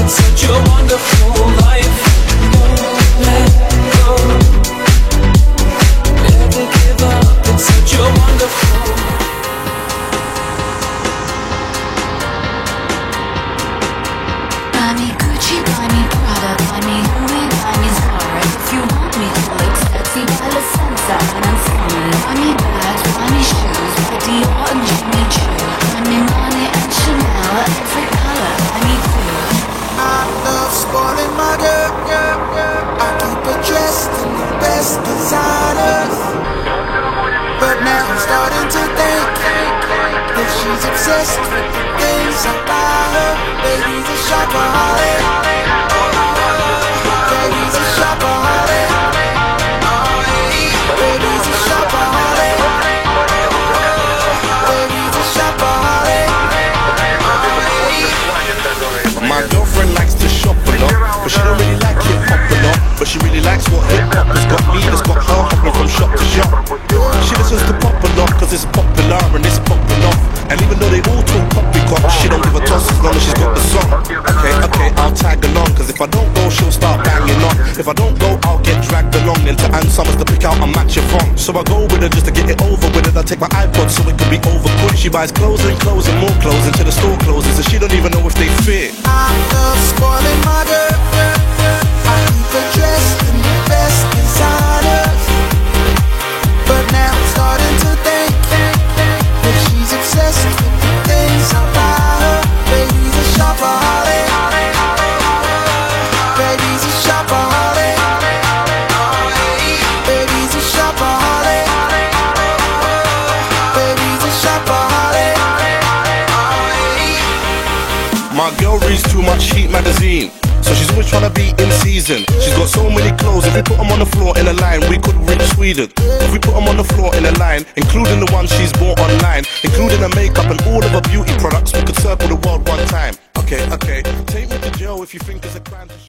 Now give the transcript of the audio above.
it's such a wonderful life. Don't let go, never give up, it's such a wonderful. Buy me Gucci, buy me Prada, buy me Louis, buy me Zara. If you want me to look sexy, buy La Senza and I'm sorry. Buy me bags, buy me shoes, buy Dior and Jimmy Choo. Buy me money and Chanel, every color, buy me too. I love spoiling my girl. I keep her dressed in the best designers, but now I'm starting to think that she's obsessed with the things I buy her. Baby's a shopaholic. Baby's a shopaholic. Baby's a shopaholic. Baby's a shopaholic. My girlfriend likes to shop a lot, but she don't really like hip hop a lot. But she really likes what hip hop has got me, that's got her hopping from shop to shop. She listens to pop a lot, cause it's popular and it's popping off. And even though they all talk poppycock, she don't give a toss as long as she's got the song. Okay, I'll tag along, cause if I don't go, she'll start banging on. If I don't go, I'll get dragged along. Then to Ann Summers to pick out a match your phone. So I go with her just to get it over with it. I take my iPod so it could be over quick. She buys clothes and clothes and more clothes until the store closes, and she don't even know if they fit. I love spoiling my girl. I keep her dressed in the best designers, but now I'm starting to think that she's obsessed with the things I buy her. Baby's a shopaholic. Baby's a shopaholic. Baby's a shopaholic. Baby's a shopaholic. My girl reads too much Heat magazine, so she's always trying to be in season. She's got so many clothes, if we put them on the floor in a line, we could reach Sweden. If we put them on the floor in a line, including the ones she's bought online, including her makeup and all of her beauty products, we could circle the world one time. Okay, take me to jail if you think it's a crime to